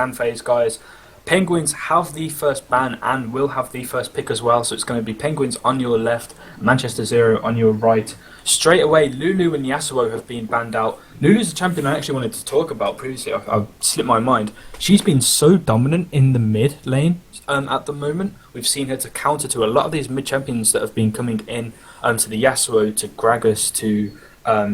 ban phase, guys. Penguins have the first ban and will have the first pick as well. So it's going to be Penguins on your left, Manchester Zero on your right. Straight away, Lulu and Yasuo have been banned out. Lulu's a champion I actually wanted to talk about previously. I've slipped my mind. She's been so dominant in the mid lane at the moment. We've seen her to counter to a lot of these mid champions that have been coming in to the Yasuo, to Gragas, to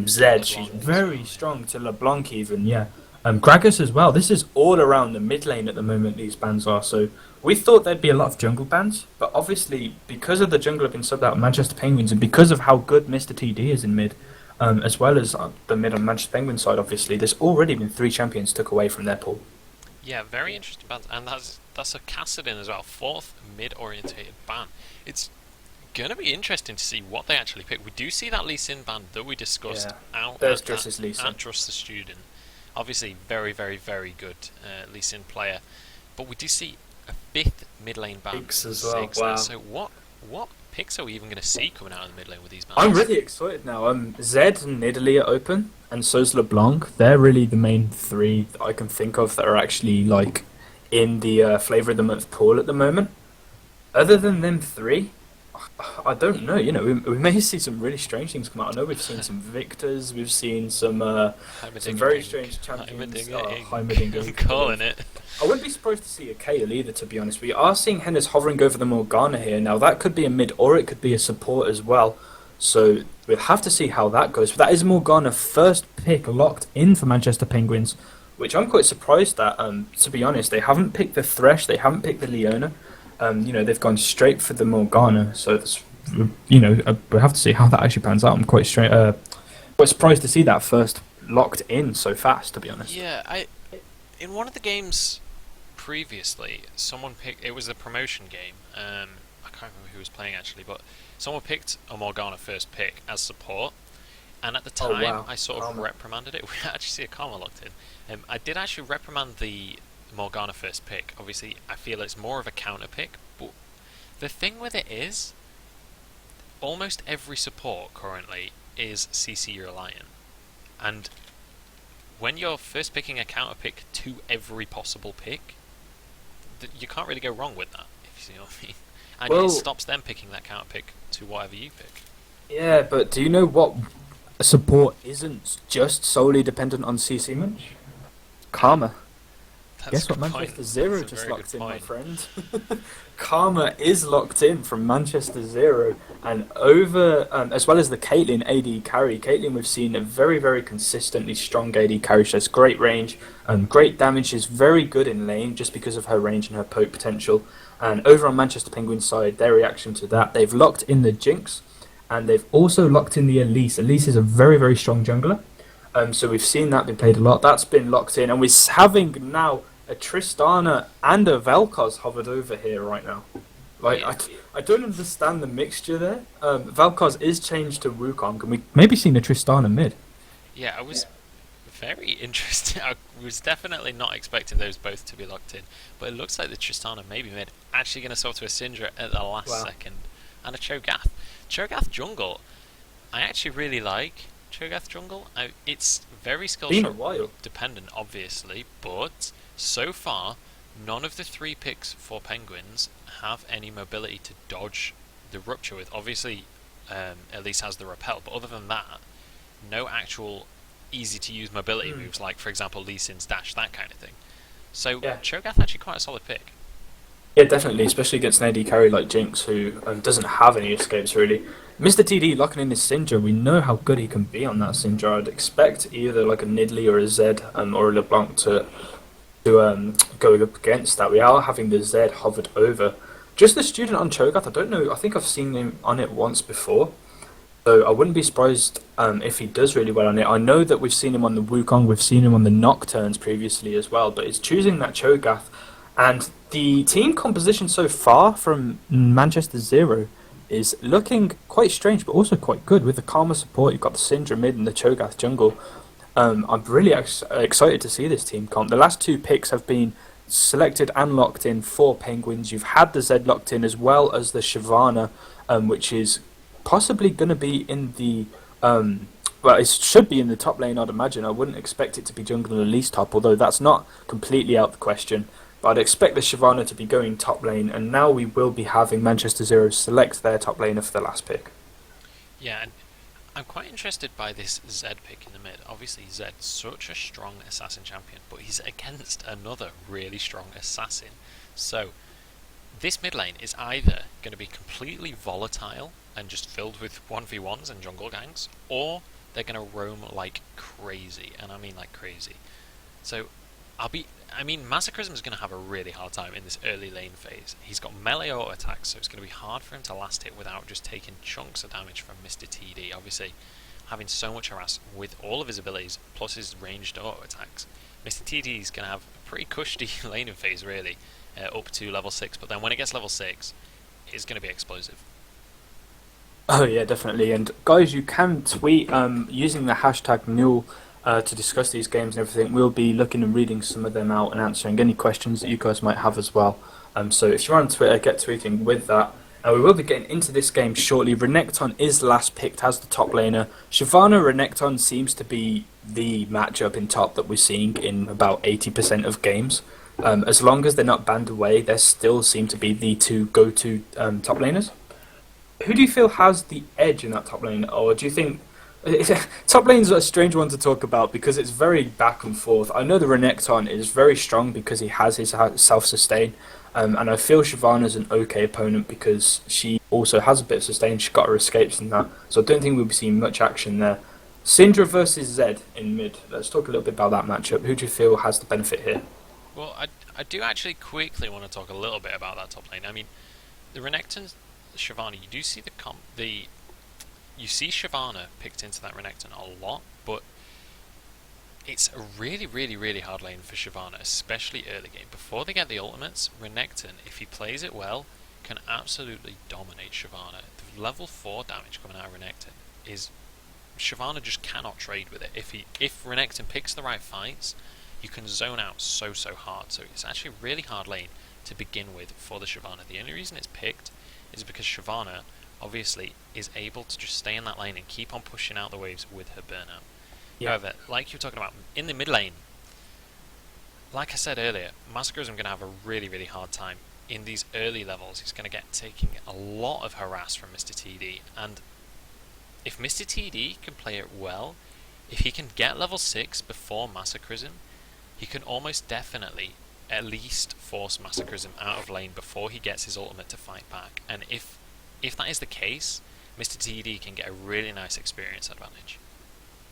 Zed. She's very strong, to LeBlanc even, yeah. Gragas as well. This is all around the mid lane at the moment, these bans are. So we thought there'd be a lot of jungle bans, but obviously because of the jungle being subbed out Manchester Penguins and because of how good Mr. TD is in mid, as well as the mid on Manchester Penguins side, obviously, there's already been 3 champions took away from their pool. Yeah, very interesting ban, and that's a Kassadin as well, 4th mid-orientated ban. It's gonna be interesting to see what they actually pick. We do see that Lee Sin ban that we discussed out There's at Trust's Lee Sin. Trust the Student. Obviously, very, very, very good Lee Sin player, but we do see a 5th mid lane ban. Picks as well. Wow. So what picks are we even going to see coming out of the mid lane with these bans? I'm really excited now. Zed and Nidalee are open, and so's LeBlanc. They're really the main 3 that I can think of that are actually like in the Flavor of the Month pool at the moment. Other than them 3, I don't know. You know, we may see some really strange things come out. I know we've seen some Victors, we've seen some very strange champions. I'm calling it. I wouldn't be surprised to see a Kayle either, to be honest. We are seeing Hennes hovering over the Morgana here. Now, that could be a mid or it could be a support as well. So we'll have to see how that goes. But that is Morgana first pick locked in for Manchester Penguins, which I'm quite surprised at. To be honest, they haven't picked the Thresh, they haven't picked the Leona. You know, they've gone straight for the Morgana. So that's, you know, we'll have to see how that actually pans out. I'm quite surprised to see that first locked in so fast, to be honest. Yeah, in one of the games previously, someone picked. It was a promotion game. I can't remember who was playing actually, but someone picked a Morgana first pick as support, and at the time I sort of reprimanded it. We actually see a Karma locked in. I did actually reprimand the Morgana first pick. Obviously, I feel it's more of a counter pick, but the thing with it is, almost every support currently is CC reliant, and when you're first picking a counter pick to every possible pick, you can't really go wrong with that, if you see what I mean. And it stops them picking that counter pick to whatever you pick. Yeah, but do you know what support isn't just solely dependent on CC Munch? Karma. Guess what Manchester Zero just locked in, my friend? Karma is locked in from Manchester Zero, and over as well as the Caitlyn AD carry. Caitlyn, we've seen a very, very consistently strong AD carry. She has great range, great damage. She's very good in lane just because of her range and her poke potential. And over on Manchester Penguins side, their reaction to that, they've locked in the Jinx, and they've also locked in the Elise. Elise is a very, very strong jungler. So we've seen that being played a lot. That's been locked in, and we're having now a Tristana and a Vel'Koz hovered over here right now. Like, I don't understand the mixture there. Vel'Koz is changed to Wukong, and we maybe seen a Tristana mid. Yeah, I was very interested. I was definitely not expecting those both to be locked in, but it looks like the Tristana maybe mid actually going to swap to a Syndra at the last second, and a Cho'Gath. Cho'Gath jungle, I actually really like Cho'Gath jungle. It's very skill shot dependent, obviously, but so far, none of the 3 picks for Penguins have any mobility to dodge the Rupture with. Obviously, Elise has the Repel, but other than that, no actual easy-to-use mobility moves, like, for example, Lee Sin's dash, that kind of thing. So, Cho'Gath actually quite a solid pick. Yeah, definitely, especially against an AD carry like Jinx, who doesn't have any escapes, really. Mr. TD locking in his Syndra, we know how good he can be on that Syndra. I'd expect either like a Nidalee or a Zed or a LeBlanc to go up against that. We are having the Zed hovered over. Just the Student on Cho'Gath, I don't know, I think I've seen him on it once before, so I wouldn't be surprised if he does really well on it. I know that we've seen him on the Wukong, we've seen him on the Nocturnes previously as well, but it's choosing that Cho'Gath. And the team composition so far from Manchester Zero is looking quite strange, but also quite good. With the Karma support, you've got the Syndra mid and the Cho'Gath jungle. I'm really excited to see this team comp. The last 2 picks have been selected and locked in for Penguins. You've had the Zed locked in as well as the Shyvana, which is possibly going to be in the Well, it should be in the top lane, I'd imagine. I wouldn't expect it to be jungle at least top, although that's not completely out of the question. But I'd expect the Shyvana to be going top lane, and now we will be having Manchester Zero select their top laner for the last pick. Yeah, and I'm quite interested by this Zed pick in the mid. Obviously, Zed's such a strong assassin champion, but he's against another really strong assassin. So, this mid lane is either going to be completely volatile and just filled with 1v1s and jungle gangs, or they're going to roam like crazy, and I mean like crazy. So, Massacrism is going to have a really hard time in this early lane phase. He's got melee auto attacks, so it's going to be hard for him to last hit without just taking chunks of damage from Mr. TD. Obviously, having so much harass with all of his abilities, plus his ranged auto attacks, Mr. TD is going to have a pretty cushy laning phase, really, up to level 6. But then when it gets level 6, it's going to be explosive. Oh yeah, definitely. And guys, you can tweet using the hashtag NUEL to discuss these games and everything. We'll be looking and reading some of them out and answering any questions that you guys might have as well. So if you're on Twitter, get tweeting with that. We will be getting into this game shortly. Renekton is last picked as the top laner. Shyvana Renekton seems to be the matchup in top that we're seeing in about 80% of games. As long as they're not banned away, they still seem to be the two go-to top laners. Who do you feel has the edge in that top lane, or do you think top lane's a strange one to talk about because it's very back and forth? I know the Renekton is very strong because he has his self-sustain, and I feel Shyvana's an okay opponent because she also has a bit of sustain. She's got her escapes and that, so I don't think we'll be seeing much action there. Syndra versus Zed in mid. Let's talk a little bit about that matchup. Who do you feel has the benefit here? Well, I do actually quickly want to talk a little bit about that top lane. I mean, the Renekton Shyvana, you do see you see Shyvana picked into that Renekton a lot, but it's a really, really, really hard lane for Shyvana, especially early game. Before they get the ultimates, Renekton, if he plays it well, can absolutely dominate Shyvana. The level 4 damage coming out of Renekton is Shyvana just cannot trade with it. If Renekton picks the right fights, you can zone out so hard. So it's actually a really hard lane to begin with for the Shyvana. The only reason it's picked is because Shyvana obviously is able to just stay in that lane and keep on pushing out the waves with her burnout. Yeah. However, like you were talking about, in the mid lane, like I said earlier, Massacrism going to have a really, really hard time in these early levels. He's going to get taking a lot of harass from Mr. TD, and if Mr. TD can play it well, if he can get level 6 before Massacrism, he can almost definitely at least force Massacrism out of lane before he gets his ultimate to fight back. And if that is the case, Mr. TD can get a really nice experience advantage.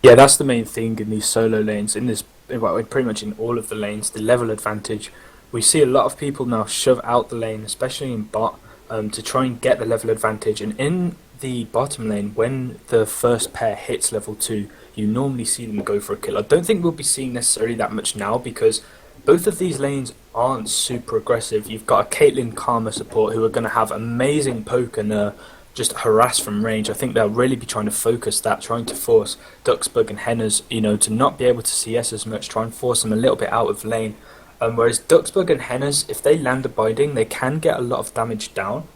Yeah, that's the main thing in these solo lanes. Pretty much in all of the lanes, the level advantage. We see a lot of people now shove out the lane, especially in bot, to try and get the level advantage. And in the bottom lane, when the first pair hits level 2, you normally see them go for a kill. I don't think we'll be seeing necessarily that much now because both of these lanes aren't super aggressive. You've got a Caitlyn Karma support who are going to have amazing poke and just harass from range. I think they'll really be trying to focus that, trying to force Duxburg and Henners, to not be able to CS as much, try and force them a little bit out of lane. Whereas Duxburg and Henners, if they land a binding, they can get a lot of damage down.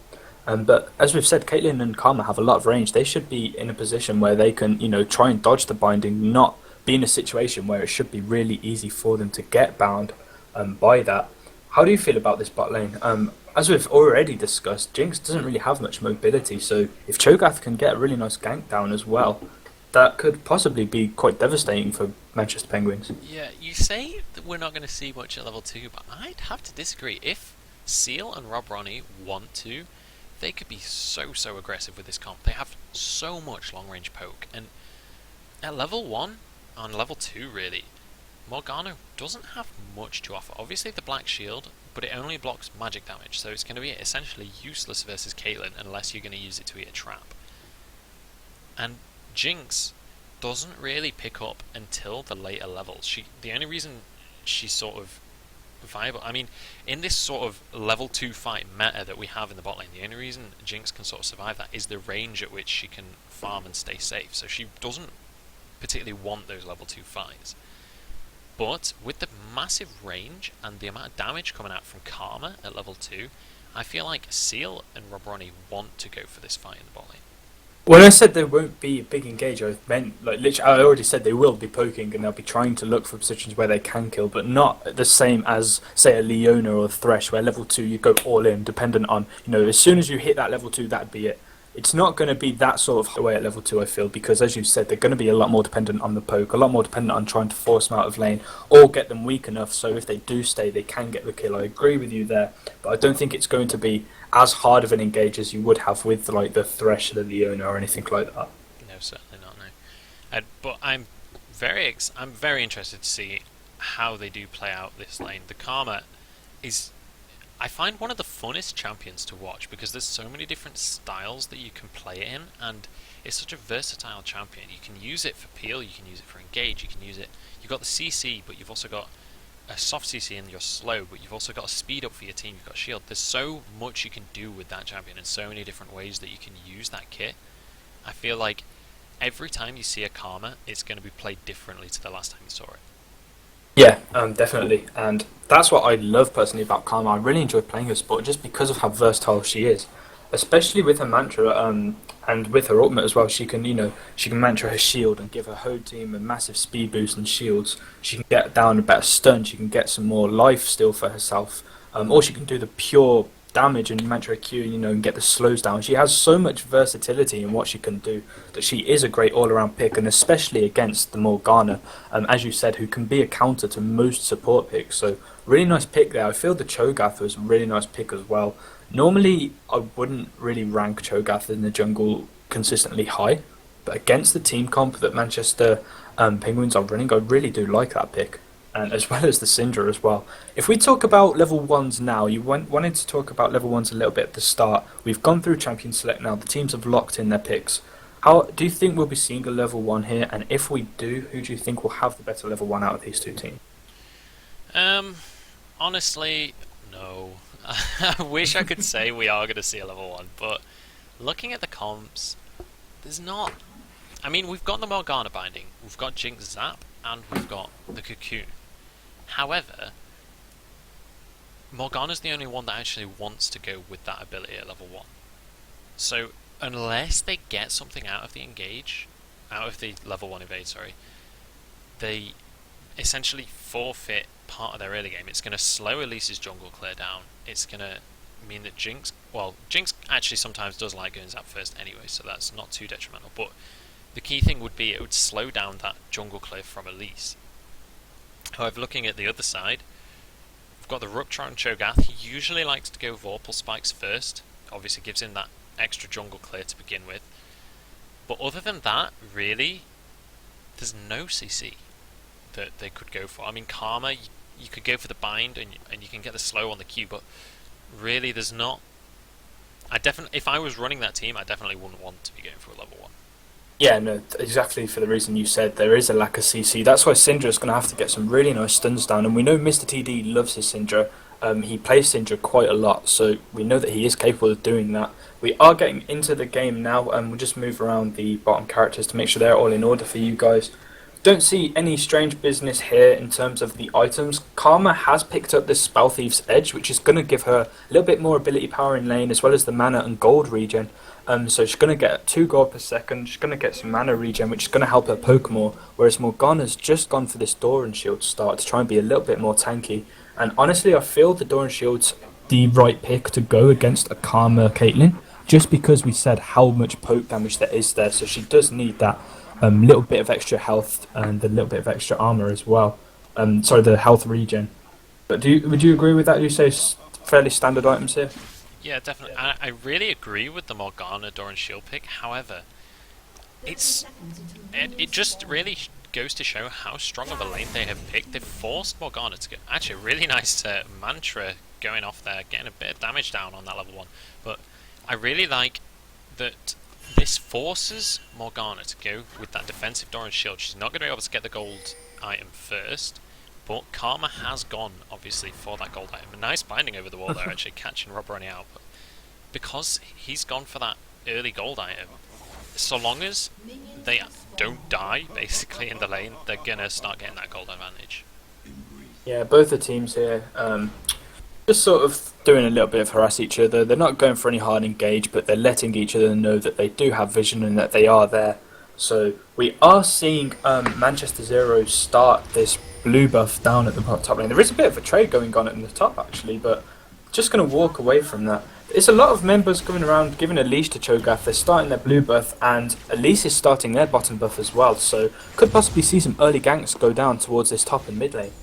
But as we've said, Caitlyn and Karma have a lot of range. They should be in a position where they can, try and dodge the binding, not be in a situation where it should be really easy for them to get bound by that. How do you feel about this bot lane? As we've already discussed, Jinx doesn't really have much mobility, so if Cho'Gath can get a really nice gank down as well, that could possibly be quite devastating for Manchester Penguins. Yeah, you say that we're not going to see much at level 2, but I'd have to disagree. If Seal and Rob Ronnie want to, they could be so aggressive with this comp. They have so much long range poke, and at level 1, on level 2 really, Morgana doesn't have much to offer. Obviously the Black Shield, but it only blocks magic damage, so it's going to be essentially useless versus Caitlyn unless you're going to use it to eat a trap. And Jinx doesn't really pick up until the later levels. The only reason she's sort of viable, in this sort of level 2 fight meta that we have in the bot lane, the only reason Jinx can sort of survive that is the range at which she can farm and stay safe. So she doesn't particularly want those level 2 fights. But with the massive range and the amount of damage coming out from Karma at level 2, I feel like Seal and Rob Ronnie want to go for this fight in the bot lane. When I said there won't be a big engage, I meant like literally. I already said they will be poking and they'll be trying to look for positions where they can kill, but not the same as say a Leona or a Thresh, where level 2 you go all in, dependent on as soon as you hit that level 2, that'd be it. It's not going to be that sort of way at level 2, I feel, because as you said, they're going to be a lot more dependent on the poke, a lot more dependent on trying to force them out of lane or get them weak enough so if they do stay, they can get the kill. I agree with you there, but I don't think it's going to be as hard of an engage as you would have with like the Thresh, the Leona, or anything like that. No, certainly not. No, but I'm very interested to see how they do play out this lane. The Karma is, I find, one of the funnest champions to watch because there's so many different styles that you can play it in, and it's such a versatile champion. You can use it for peel, you can use it for engage, you can use it. You've got the CC, but you've also got a soft CC and you're slow, but you've also got a speed up for your team, you've got shield. There's so much you can do with that champion and so many different ways that you can use that kit. I feel like every time you see a Karma, it's going to be played differently to the last time you saw it. Yeah, definitely, and that's what I love personally about Karma. I really enjoy playing her sport just because of how versatile she is, especially with her mantra, and with her ultimate as well. She can, she can mantra her shield and give her whole team a massive speed boost and shields. She can get down a better stun. She can get some more life still for herself, or she can do the pure damage and mantra Q, and get the slows down. She has so much versatility in what she can do that she is a great all-around pick, and especially against the Morgana, as you said, who can be a counter to most support picks. So really nice pick there. I feel the Cho'Gath was a really nice pick as well. Normally, I wouldn't really rank Cho'Gath in the jungle consistently high, but against the team comp that Manchester Penguins are running, I really do like that pick, and as well as the Syndra as well. If we talk about level 1s now, you wanted to talk about level 1s a little bit at the start. We've gone through Champion Select now, the teams have locked in their picks. How do you think we'll be seeing a level 1 here, and if we do, who do you think will have the better level 1 out of these two teams? Honestly, no. I wish I could say we are going to see a level 1, but looking at the comps, there's not. I mean, we've got the Morgana binding, we've got Jinx Zap, and we've got the Cocoon. However, Morgana's the only one that actually wants to go with that ability at level 1. So, unless they get something out of the engage, out of the level 1 evade, they essentially forfeit part of their early game. It's going to slow Elise's jungle clear down. It's going to mean that Jinx actually sometimes does like going Zap first anyway, so that's not too detrimental, but the key thing would be it would slow down that jungle clear from Elise. However, looking at the other side, we've got the Rupture on Cho'Gath. He usually likes to go Vorpal Spikes first. Obviously gives him that extra jungle clear to begin with. But other than that, really, there's no CC that they could go for. I mean, Karma, you could go for the bind and you can get the slow on the Q, but really there's not. If I was running that team, I definitely wouldn't want to be going for a level 1. Yeah, no, exactly for the reason you said. There is a lack of CC. That's why Syndra's going to have to get some really nice stuns down. And we know Mr. TD loves his Syndra. He plays Syndra quite a lot, so we know that he is capable of doing that. We are getting into the game now, and we'll just move around the bottom characters to make sure they're all in order for you guys. Don't see any strange business here in terms of the items. Karma has picked up this Spell Thief's Edge, which is going to give her a little bit more ability power in lane, as well as the mana and gold regen. So she's going to get 2 gold per second, she's going to get some mana regen, which is going to help her poke more, whereas Morgana's just gone for this Doran Shield start to try and be a little bit more tanky. And honestly, I feel the Doran Shield's the right pick to go against a Karma Caitlyn, just because we said how much poke damage there is there, so she does need that little bit of extra health and a little bit of extra armor as well. The health regen. But would you agree with that? You say fairly standard items here? Yeah, definitely. I really agree with the Morgana Doran Shield pick. However, it just really goes to show how strong of a lane they have picked. They've forced Morgana to get actually a really nice mantra going off there, getting a bit of damage down on that level 1. But I really like that this forces Morgana to go with that defensive Doran Shield. She's not going to be able to get the gold item first, but Karma has gone, obviously, for that gold item. A nice binding over the wall there, actually, catching Rob running out. But because he's gone for that early gold item, so long as they don't die, basically, in the lane, they're going to start getting that gold advantage. Yeah, both the teams here. Just sort of doing a little bit of harass each other. They're not going for any hard engage, but they're letting each other know that they do have vision and that they are there. So we are seeing Manchester Zero start this blue buff down at the top lane. There is a bit of a trade going on at the top actually, but just going to walk away from that. There's a lot of members coming around giving a leash to Cho'Gath. They're starting their blue buff, and Elise is starting their bottom buff as well. So could possibly see some early ganks go down towards this top and mid lane.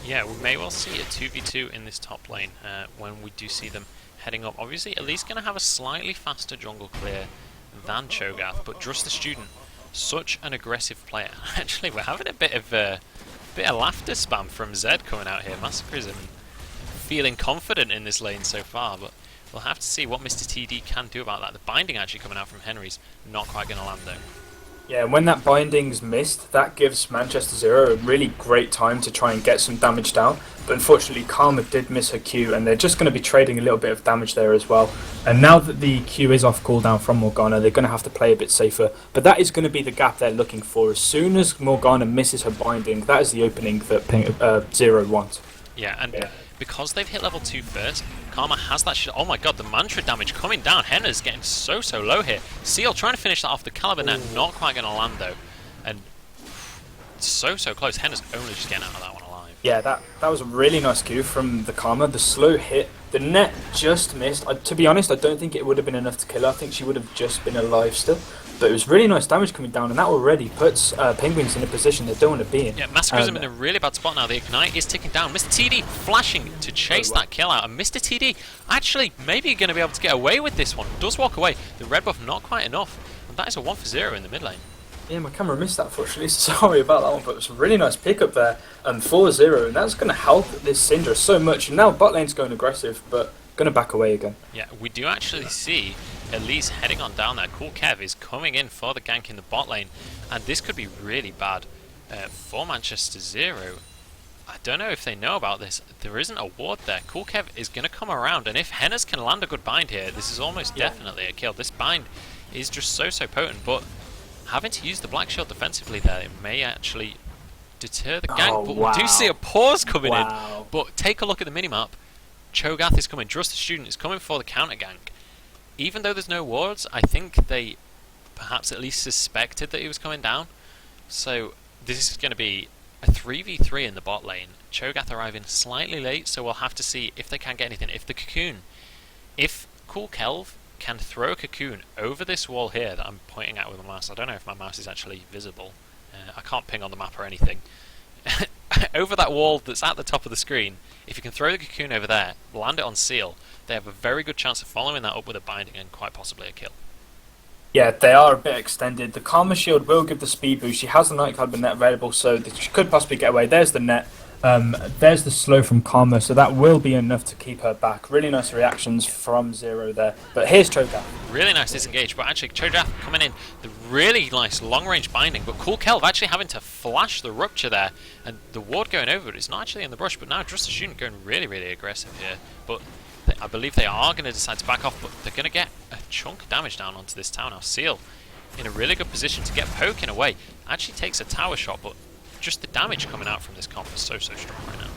Yeah, we may well see a 2v2 in this top lane when we do see them heading up. Obviously, Elise going to have a slightly faster jungle clear than Cho'Gath, but Just the Student, such an aggressive player. Actually, we're having a bit of laughter spam from Zed coming out here. Massacrism feeling confident in this lane so far, but we'll have to see what Mr. TD can do about that. The binding actually coming out from Henry's not quite going to land though. Yeah, when that binding's missed, that gives Manchester Zero a really great time to try and get some damage down. But unfortunately, Karma did miss her Q, and they're just going to be trading a little bit of damage there as well. And now that the Q is off cooldown from Morgana, they're going to have to play a bit safer. But that is going to be the gap they're looking for. As soon as Morgana misses her binding, that is the opening that Zero wants. Yeah, and because they've hit level 2 first, Karma has that shit. Oh my god, the mantra damage coming down. Henna's getting so low here. Seal trying to finish that off. The Caliber net not quite going to land though. And so close. Henna's only just getting out of that one alive. Yeah, that was a really nice Q from the Karma. The slow hit. The net just missed. To be honest, I don't think it would have been enough to kill her. I think she would have just been alive still. But it was really nice damage coming down, and that already puts Penguins in a position they don't want to be in. Yeah, Massacrism in a really bad spot now. The Ignite is ticking down. Mr. TD flashing to chase that kill out, and Mr. TD actually maybe going to be able to get away with this one. Does walk away. The red buff not quite enough, and that is a 1 for 0 in the mid lane. Yeah, my camera missed that, unfortunately. Sorry about that one, but it was a really nice pickup there. 4-0, and that's going to help this Syndra so much. And now bot lane's going aggressive, but going to back away again. Yeah, we do actually see Elise heading on down there. Cool Kev is coming in for the gank in the bot lane, and this could be really bad for Manchester Zero. I don't know if they know about this. There isn't a ward there. Cool Kev is going to come around, and if Hennas can land a good bind here, this is almost definitely a kill. This bind is just so potent, but having to use the Black Shield defensively there, it may actually deter the gank. But we do see a pause coming in. But take a look at the minimap. Cho'Gath is coming. Just the Student is coming for the counter gank. Even though there's no wards, I think they perhaps at least suspected that he was coming down. So this is going to be a 3v3 in the bot lane. Cho'Gath arriving slightly late, so we'll have to see if they can get anything. If the cocoon, if Cool Kelv can throw a cocoon over this wall here that I'm pointing at with my mouse. I don't know if my mouse is actually visible. I can't ping on the map or anything. Over that wall that's at the top of the screen, if you can throw the cocoon over there, land it on Seal, they have a very good chance of following that up with a binding and quite possibly a kill. Yeah, they are a bit extended. The Karma Shield will give the speed boost. She has the Night Caliber net available, so she could possibly get away. There's the net. There's the slow from Karma, so that will be enough to keep her back. Really nice reactions from Zero there. But here's Cho'Gath. Really nice disengage, but actually Cho'Gath coming in, the really nice long-range binding, but Cool Kelv actually having to flash the Rupture there, and the ward going over it. It's not actually in the brush, but now Just the Student going really aggressive here. But I believe they are going to decide to back off, but they're going to get a chunk of damage down onto this tower now. Seal in a really good position to get poking away. Actually takes a tower shot, but just the damage coming out from this comp is so strong right now.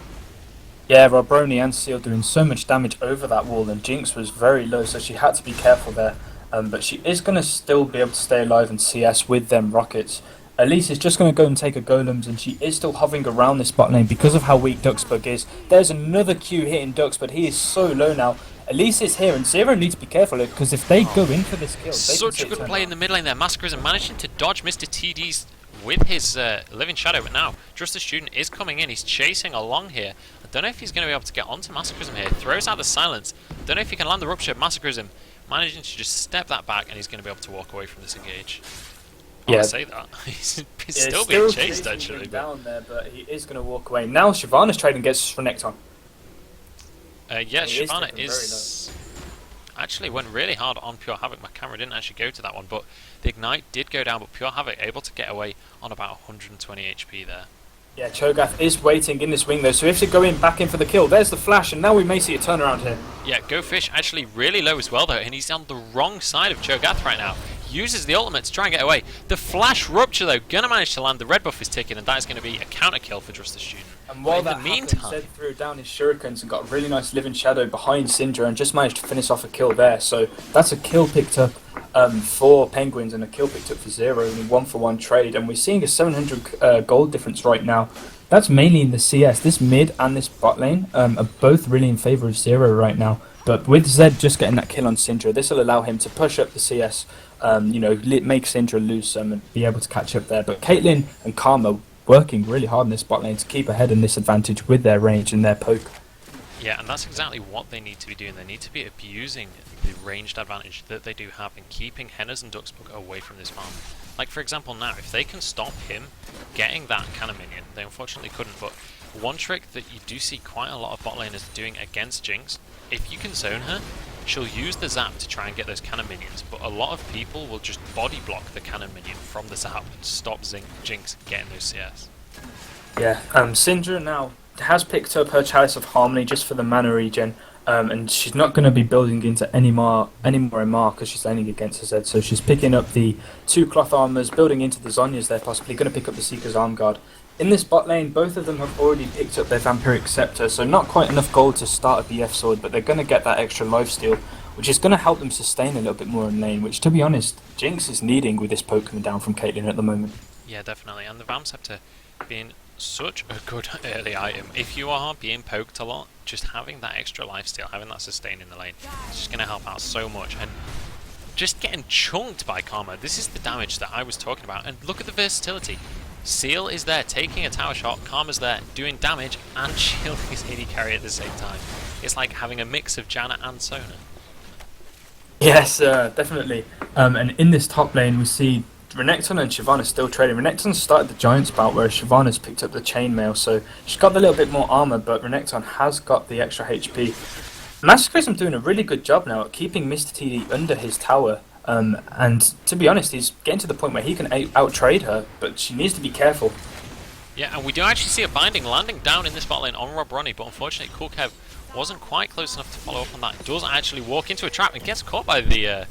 Yeah, Robroni and Seal doing so much damage over that wall, and Jinx was very low, so she had to be careful there. But she is going to still be able to stay alive in CS with them rockets. Elise is just going to go and take her golems, and she is still hovering around this bot lane because of how weak Duxburg is. There's another Q hitting Dux, but he is so low now. Elise is here, and Zero needs to be careful because if they go in for this kill, such a good play in the mid lane there. Massacrism managing to dodge Mr. TD's with his Living Shadow, but now Just the Student is coming in. He's chasing along here. I don't know if he's going to be able to get onto Massacrism here. Throws out the silence. Don't know if he can land the Rupture. Massacrism managing to just step that back, and he's going to be able to walk away from this engage. I say that. he's still being chased actually. Down there, but he is going to walk away. Now Shyvana's trading gets for next time. Yeah, Shyvana is actually went really hard on Pure Havoc. My camera didn't actually go to that one, but the Ignite did go down, but Pure Havoc able to get away on about 120 HP there. Yeah, Cho'Gath is waiting in this wing though, so if they go in, back in for the kill. There's the flash, and now we may see a turnaround here. Yeah, Go Fish actually really low as well though, and he's on the wrong side of Cho'Gath right now. uses the ultimate to try and get away. The flash rupture, though, gonna manage to land. The red buff is ticking, and that is going to be a counter kill for Just the Student. And while that happened, Zed threw down his shurikens and got a really nice living shadow behind Syndra and just managed to finish off a kill there. So that's a kill picked up for Penguins and a kill picked up for Zero in a 1-for-1 trade. And we're seeing a 700 gold difference right now. That's mainly in the CS. This mid and this bot lane are both really in favour of Zero right now. But with Zed just getting that kill on Syndra, this will allow him to push up the CS, make Syndra lose some and be able to catch up there. But Caitlyn and Karma working really hard in this bot lane to keep ahead in this advantage with their range and their poke. Yeah, and that's exactly what they need to be doing. They need to be abusing the ranged advantage that they do have and keeping Henners and Duxbug away from this farm. Like, for example, now, if they can stop him getting that cannon minion, they unfortunately couldn't, but one trick that you do see quite a lot of bot laners doing against Jinx, if you can zone her, she'll use the zap to try and get those cannon minions, but a lot of people will just body block the cannon minion from the zap and stop Jinx getting those CS. Yeah, Syndra now has picked up her Chalice of Harmony just for the mana regen, and she's not going to be building into any more MR because she's laning against her Zed, so she's picking up the 2 cloth armors, building into the Zhonya's there, possibly going to pick up the Seeker's Arm Guard. In this bot lane, both of them have already picked up their Vampiric Scepter, so not quite enough gold to start a BF sword, but they're going to get that extra lifesteal, which is going to help them sustain a little bit more in lane, which, to be honest, Jinx is needing with this poke coming down from Caitlyn at the moment. Yeah, definitely, and the Vamp Scepter being such a good early item. If you are being poked a lot, just having that extra lifesteal, having that sustain in the lane, is just going to help out so much. And just getting chunked by Karma, this is the damage that I was talking about. And look at the versatility. Seal is there taking a tower shot, Karma's there doing damage and shielding his AD carry at the same time. It's like having a mix of Janna and Sona. Yes, definitely. And in this top lane, we see Renekton and Shyvana still trading. Renekton started the Giants bout, whereas Shyvana's picked up the chainmail, so she's got a little bit more armor, but Renekton has got the extra HP. Massacre's doing a really good job now at keeping Mr. TD under his tower, and to be honest, he's getting to the point where he can out-trade her, but she needs to be careful. Yeah, and we do actually see a binding landing down in this bot lane on Rob Ronnie, but unfortunately Coolkev wasn't quite close enough to follow up on that. He does actually walk into a trap and gets caught by the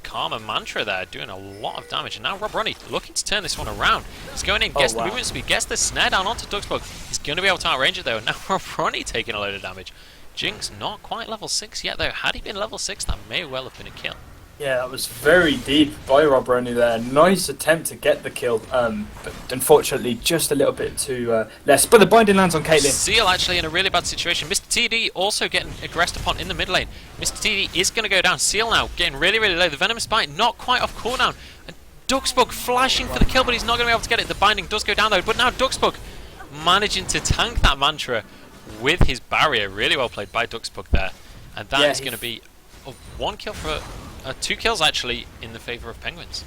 Karma Mantra there, doing a lot of damage. And now Rob Ronnie looking to turn this one around. He's going in, gets the movement speed, gets the snare down onto Duxbug. He's going to be able to outrange it though. And now Rob Ronnie taking a load of damage. Jinx not quite level 6 yet though. Had he been level 6, that may well have been a kill. Yeah, that was very deep by Rob Ronnie there. Nice attempt to get the kill, but unfortunately just a little bit too less. But the binding lands on Caitlyn. Seal actually in a really bad situation. Mr. TD also getting aggressed upon in the mid lane. Mr. TD is going to go down. Seal now getting really, really low. The Venomous Bite not quite off cooldown. And Duxbug flashing for the kill, but he's not going to be able to get it. The binding does go down though. But now Duxbug managing to tank that Mantra with his barrier. Really well played by Duxbug there. And that is going to be a 1 kill for... 2 kills actually in the favour of Penguins.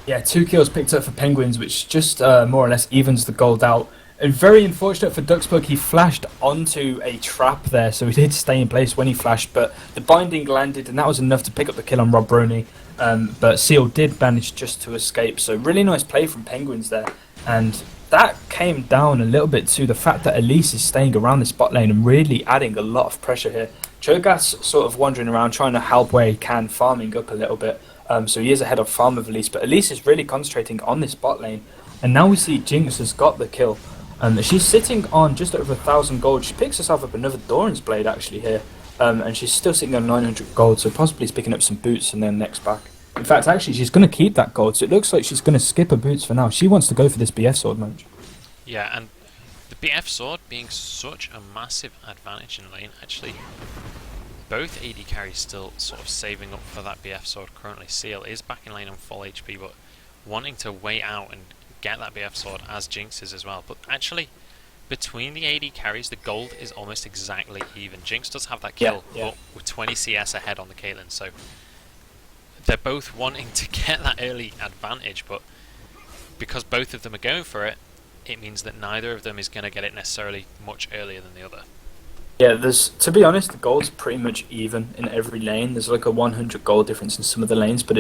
Yeah, 2 kills picked up for Penguins, which just more or less evens the gold out. And very unfortunate for Duxbug, he flashed onto a trap there, so he did stay in place when he flashed, but the binding landed, and that was enough to pick up the kill on Rob Roney. But Seal did manage just to escape, so really nice play from Penguins there. And that came down a little bit to the fact that Elise is staying around this bot lane and really adding a lot of pressure here. Cho'Gath's sort of wandering around trying to help where he can, farming up a little bit. So he is ahead of farm of Elise, but Elise is really concentrating on this bot lane. And now we see Jinx has got the kill. She's sitting on just over 1,000 gold. She picks herself up another Doran's Blade actually here. And she's still sitting on 900 gold, so possibly is picking up some boots and then next back. In fact, actually, she's going to keep that gold, so it looks like she's going to skip her boots for now. She wants to go for this BF sword match. Yeah, and the BF sword being such a massive advantage in lane, actually. Both AD carries still sort of saving up for that BF sword currently. Seal is back in lane on full HP, but wanting to wait out and get that BF sword as Jinx is as well. But actually, between the AD carries, the gold is almost exactly even. Jinx does have that kill, but with 20 CS ahead on the Caitlyn, so they're both wanting to get that early advantage, but because both of them are going for it, it means that neither of them is going to get it necessarily much earlier than the other. Yeah, to be honest, the gold's pretty much even in every lane. There's like a 100 gold difference in some of the lanes, but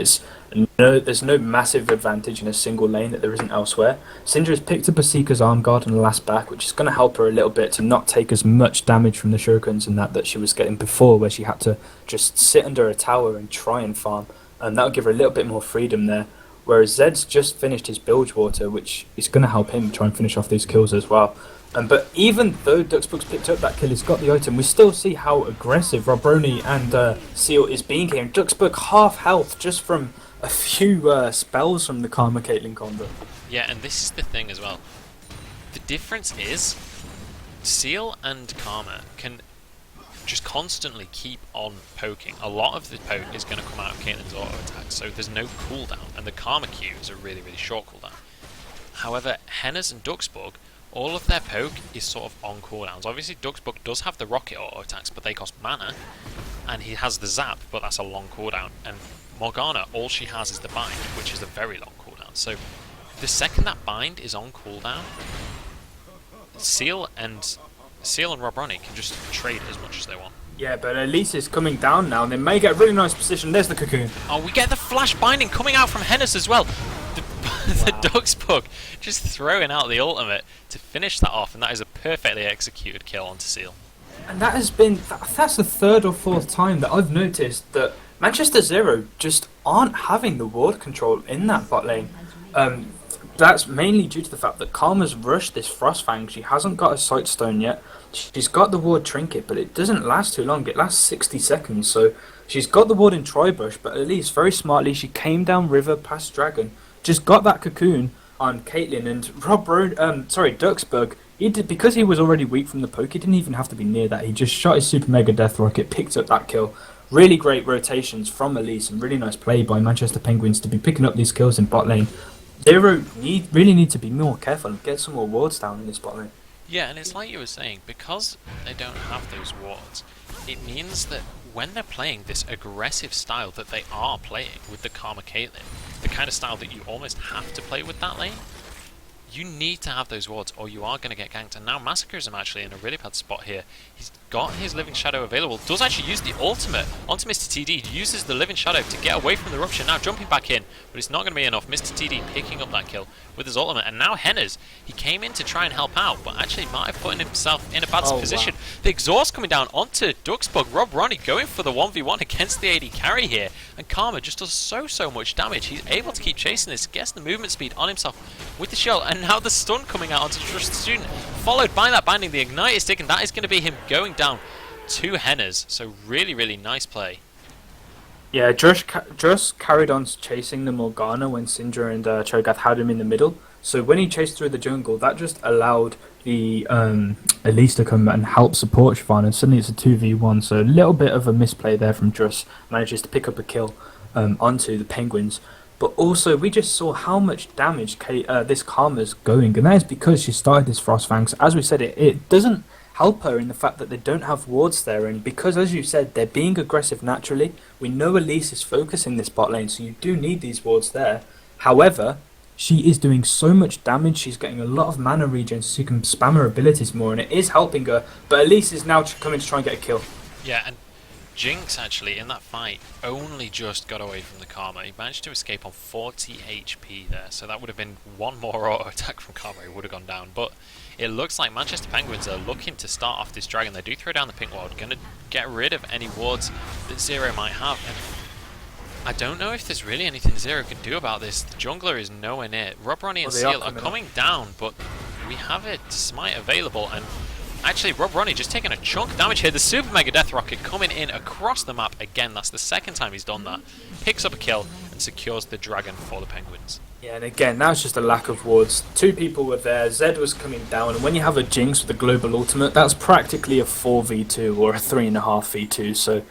there's no massive advantage in a single lane that there isn't elsewhere. Syndra's picked up a Seeker's Arm Guard on the last back, which is going to help her a little bit to not take as much damage from the shurikens and that she was getting before, where she had to just sit under a tower and try and farm. and that'll give her a little bit more freedom there. Whereas Zed's just finished his Bilgewater, which is going to help him try and finish off these kills as well. But even though Duxburg's picked up that kill, he's got the item, we still see how aggressive Robroni and Seal is being here. And Duxburg half health just from a few spells from the Karma Caitlyn combo. Yeah, and this is the thing as well. The difference is Seal and Karma can just constantly keep on poking. A lot of the poke is going to come out of Caitlyn's auto attack, so there's no cooldown, and the Karma Q is a really, really short cooldown. However, Henna's and Duxburg, all of their poke is sort of on cooldowns. Obviously, Duxburg does have the rocket auto attacks, but they cost mana, and he has the zap, but that's a long cooldown. And Morgana, all she has is the bind, which is a very long cooldown. So the second that bind is on cooldown, Seal and Robroni can just trade as much as they want. Yeah, but Elise is coming down now, and they may get a really nice position. There's the cocoon. Oh, we get the flash binding coming out from Hennis as well. The Duxburg just throwing out the ultimate to finish that off, and that is a perfectly executed kill onto Seal. And that has been, that's the third or fourth time that I've noticed that Manchester Zero just aren't having the ward control in that bot lane. That's mainly due to the fact that Karma's rushed this Frostfang. She hasn't got a Sightstone yet. She's got the ward trinket, but it doesn't last too long. It lasts 60 seconds, so she's got the ward in Tribush, but at least very smartly she came down river past Dragon, just got that cocoon on Caitlyn, and Duxburg, he did, because he was already weak from the poke, he didn't even have to be near that. He just shot his Super Mega Death Rocket, picked up that kill. Really great rotations from Elise, and really nice play by Manchester Penguins to be picking up these kills in bot lane. Zero really need to be more careful and get some more wards down in this bot lane. Yeah, and it's like you were saying, because they don't have those wards, it means that when they're playing this aggressive style that they are playing with the Karma Caitlyn, the kind of style that you almost have to play with that lane, you need to have those wards or you are going to get ganked. And now Massacrism actually in a really bad spot here. He's got his Living Shadow available, does actually use the ultimate onto Mr. TD, uses the Living Shadow to get away from the Rupture, now jumping back in, but it's not going to be enough. Mr. TD picking up that kill with his ultimate, and now Henna's, he came in to try and help out, but actually might have put himself in a bad position. Wow. The exhaust coming down onto Duxburg, Robroni going for the 1v1 against the AD carry here, and Karma just does so much damage. He's able to keep chasing this, gets the movement speed on himself with the shell, and now the stun coming out onto Trust the Student, followed by that binding the Ignite stick, and that is going to be him going down two Hennas. So really nice play. Yeah, just carried on chasing the Morgana when Syndra and Cho'Gath had him in the middle. So when he chased through the jungle, that just allowed the Elise to come and help support Siobhan, and suddenly it's a 2v1. So a little bit of a misplay there from Druss, manages to pick up a kill onto the Penguins. But also, we just saw how much damage this Karma's going, and that is because she started this Frostfang. So as we said, it doesn't help her in the fact that they don't have wards there, and because, as you said, they're being aggressive naturally. We know Elise is focusing this bot lane, so you do need these wards there. However, she is doing so much damage, she's getting a lot of mana regen, so she can spam her abilities more, and it is helping her, but Elise is now coming to try and get a kill. Yeah, and Jinx actually in that fight only just got away from the Karma. He managed to escape on 40 HP there, so that would have been one more auto attack from Karma, he would have gone down. But it looks like Manchester Penguins are looking to start off this Dragon. They do throw down the pink ward, going to get rid of any wards that Zero might have. And I don't know if there's really anything Zero can do about this. The jungler is nowhere near. Robroni and Seal are coming down, but we have a Smite available, and actually Robroni just taking a chunk of damage here. The Super Mega Death Rocket coming in across the map again. That's the second time he's done that. Picks up a kill and secures the Dragon for the Penguins. Yeah, and again, that was just a lack of wards. Two people were there, Zed was coming down, and when you have a Jinx with a global ultimate, that's practically a 4v2 or a 3.5v2, so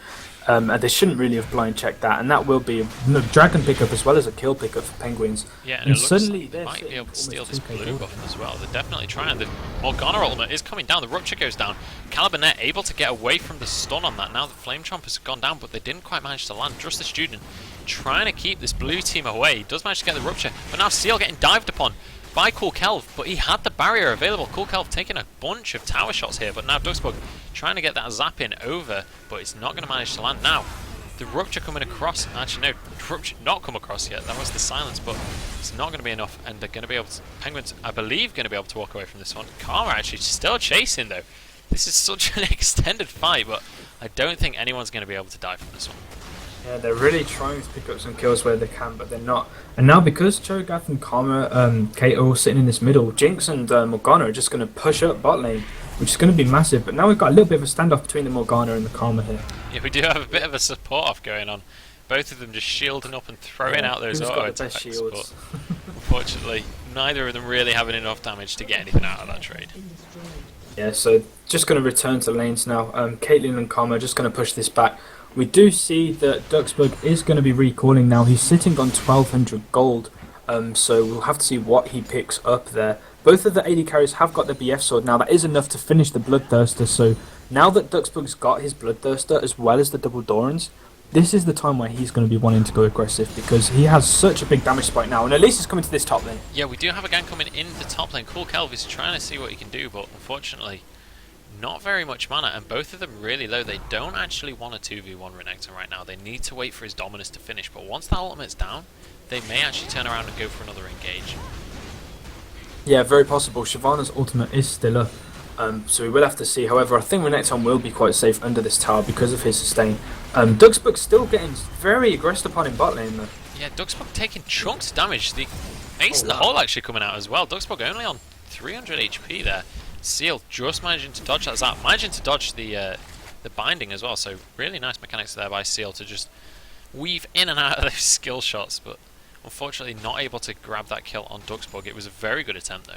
they shouldn't really have blind checked that, and that will be a Dragon pickup as well as a kill pickup for Penguins. Yeah, and it looks suddenly like they might be able to steal this blue buff as well. They're definitely trying. The Morgana ultimate is coming down, the Rupture goes down. Calibanet able to get away from the stun on that. Now the Flame Chomp has gone down, but they didn't quite manage to land. Just the Student trying to keep this blue team away. He does manage to get the Rupture, but now Seal getting dived upon by Cool Kelv, but he had the barrier available. Cool Kelv taking a bunch of tower shots here, but now Duxburg trying to get that zap in over, but it's not going to manage to land. Now the Rupture coming across, actually no, Rupture not come across yet, that was the silence, but it's not going to be enough, and they're going to be able to, Penguins I believe going to be able to walk away from this one. Karma actually still chasing though. This is such an extended fight, but I don't think anyone's going to be able to die from this one. Yeah, they're really trying to pick up some kills where they can, but they're not. And now because Cho'Gath and Karma, Kate are all sitting in this middle, Jinx and Morgana are just going to push up bot lane, which is going to be massive. But now we've got a little bit of a standoff between the Morgana and the Karma here. Yeah, we do have a bit of a support off going on. Both of them just shielding up and throwing out those auto attacks. But unfortunately, neither of them really having enough damage to get anything out of that trade. Yeah, so just going to return to lanes now. Caitlyn and Karma are just going to push this back. We do see that Duxburg is going to be recalling now. He's sitting on 1200 gold, so we'll have to see what he picks up there. Both of the AD carries have got the BF sword now. That is enough to finish the Bloodthirster, so now that Duxburg's got his Bloodthirster as well as the double Dorans, this is the time where he's going to be wanting to go aggressive because he has such a big damage spike now, and Elise is coming to this top lane. Yeah, we do have a gang coming in the top lane. Cool Kelv is trying to see what he can do, but unfortunately not very much mana, and both of them really low. They don't actually want a 2v1 Renekton right now. They need to wait for his Dominus to finish, but once that ultimate's down, they may actually turn around and go for another engage. Yeah, very possible. Shyvana's ultimate is still up, so we will have to see. However, I think Renekton will be quite safe under this tower because of his sustain. Duxburg's still getting very aggressive upon in bot lane though. Yeah, Duxburg taking chunks of damage. The ace in the hole actually coming out as well. Duxburg only on 300 HP there. Seal just managing to dodge that zap, managing to dodge the binding as well. So really nice mechanics there by Seal to just weave in and out of those skill shots, but unfortunately not able to grab that kill on Duxburg. It was a very good attempt though.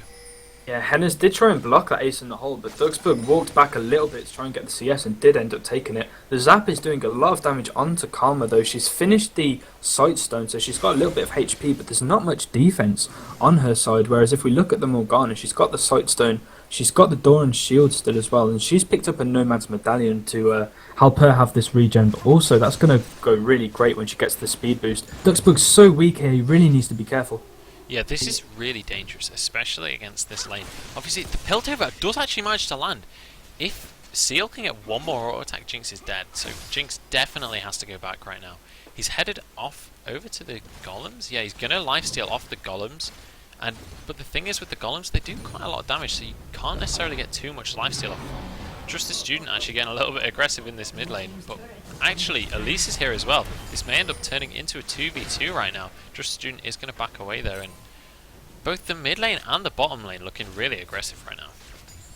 Yeah, Hennes did try and block that ace in the hole, but Duxburg walked back a little bit to try and get the CS and did end up taking it. The zap is doing a lot of damage onto Karma though. She's finished the Sightstone, so she's got a little bit of HP, but there's not much defense on her side. Whereas if we look at the Morgana, she's got the Sightstone, she's got the Doran's shield still as well, and she's picked up a Nomad's Medallion to help her have this regen, but also that's going to go really great when she gets the speed boost. Duxburg's so weak here, he really needs to be careful. Yeah, this is really dangerous, especially against this lane. Obviously, the Piltover does actually manage to land. If Seal can get one more auto attack, Jinx is dead, so Jinx definitely has to go back right now. He's headed off over to the Golems. Yeah, he's going to lifesteal off the Golems. But the thing is with the Golems, they do quite a lot of damage, so you can't necessarily get too much lifesteal off. Just the Student actually getting a little bit aggressive in this mid lane, but actually Elise is here as well. This may end up turning into a 2v2 right now. Just the Student is going to back away there, and both the mid lane and the bottom lane looking really aggressive right now.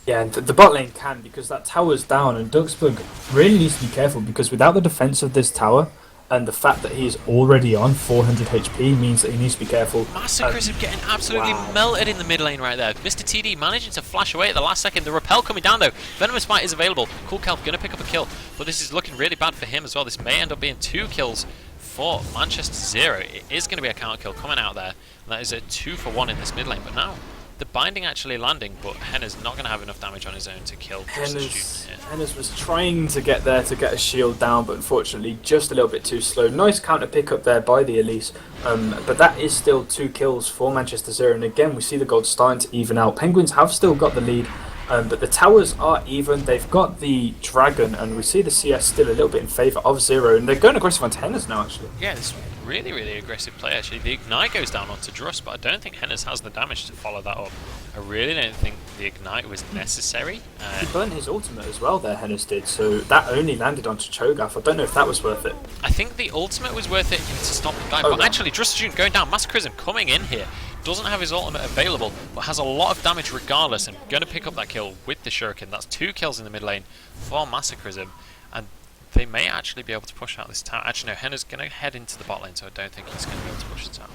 Yeah, and the bot lane can, because that tower's down, and Duxburg really needs to be careful, because without the defense of this tower, and the fact that he's already on 400 HP means that he needs to be careful. Massacres are getting absolutely melted in the mid lane right there. Mr. TD managing to flash away at the last second. The repel coming down though. Venomous Bite is available. Cool Kelp going to pick up a kill, but this is looking really bad for him as well. This may end up being 2 kills for Manchester Zero. It is going to be a counter kill coming out there. And that is a 2-for-1 in this mid lane, but now the binding actually landing, but Henna's not going to have enough damage on his own to kill Hennes was trying to get there to get a shield down, but unfortunately just a little bit too slow. Nice counter pick up there by the Elise, but that is still 2 kills for Manchester Zero, and again we see the gold starting to even out. Penguins have still got the lead, but the towers are even. They've got the dragon, and we see the CS still a little bit in favour of Zero, and they're going aggressive on Hennes now actually. Yeah, it's really, really aggressive play actually. The Ignite goes down onto Druss, but I don't think Hennes has the damage to follow that up. I really don't think the Ignite was necessary. He burnt his ultimate as well there, Hennes did, so that only landed onto Cho'Gath. I don't know if that was worth it. I think the ultimate was worth it to stop the guy, but actually Druss Student going down, Massacrism coming in here. Doesn't have his ultimate available, but has a lot of damage regardless, and going to pick up that kill with the Shuriken. That's 2 kills in the mid lane for Massacrism, and they may actually be able to push out this tower. Actually, no, Henna's going to head into the bot lane, so I don't think he's going to be able to push the tower.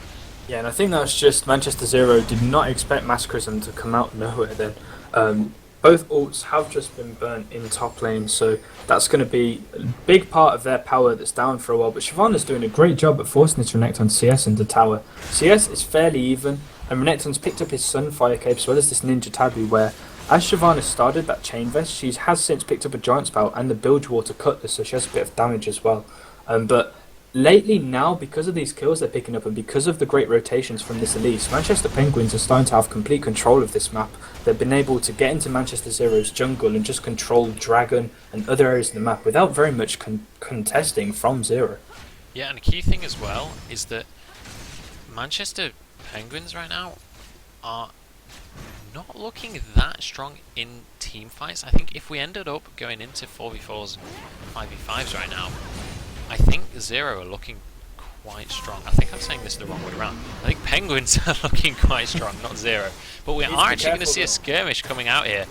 Yeah, and I think that's just Manchester Zero did not expect Massacrism to come out nowhere then. Both ults have just been burnt in top lane, so that's going to be a big part of their power that's down for a while. But Shyvana's doing a great job at forcing this Renekton CS into tower. CS is fairly even, and Renekton's picked up his Sunfire Cape as well as this Ninja Taboo, where as Shyvana started that Chain Vest, she has since picked up a Giant Spout and the Bilgewater Cutlass, so she has a bit of damage as well. But lately now, because of these kills they're picking up and because of the great rotations from this Elise, Manchester Penguins are starting to have complete control of this map. They've been able to get into Manchester Zero's jungle and just control Dragon and other areas of the map without very much contesting from Zero. Yeah, and a key thing as well is that Manchester Penguins right now are not looking that strong in team fights. I think if we ended up going into 4v4s and 5v5s right now, I think Zero are looking quite strong. I think I'm saying this the wrong way around. I think Penguins are looking quite strong, not Zero. But we are actually going to see a skirmish coming out here.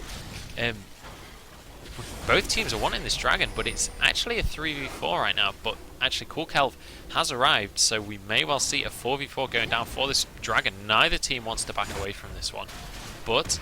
Both teams are wanting this dragon, but it's actually a 3v4 right now. But actually, Cool Kelv has arrived, so we may well see a 4v4 going down for this dragon. Neither team wants to back away from this one, but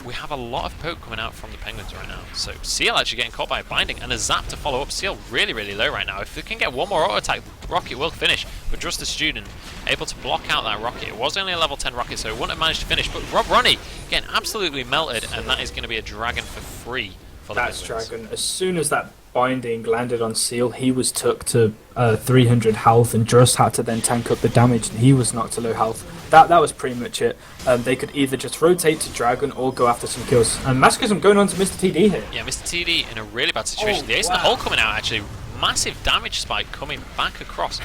we have a lot of poke coming out from the Penguins right now. So Seal actually getting caught by a binding and a zap to follow up. Seal really, really low right now. If they can get one more auto attack, Rocket will finish. But just the student able to block out that rocket. It was only a level 10 rocket, so it wouldn't have managed to finish. But Rob Ronnie getting absolutely melted, and that is going to be a dragon for free for the That's Penguins. dragon. As soon as that binding landed on Seal, he was took to 300 health and just had to then tank up the damage, and he was knocked to low health. That was pretty much it. They could either just rotate to dragon or go after some kills. And Masochism going on to Mr. TD here. Yeah, Mr. TD in a really bad situation. The ace in the hole coming out, actually. Massive damage spike coming back across.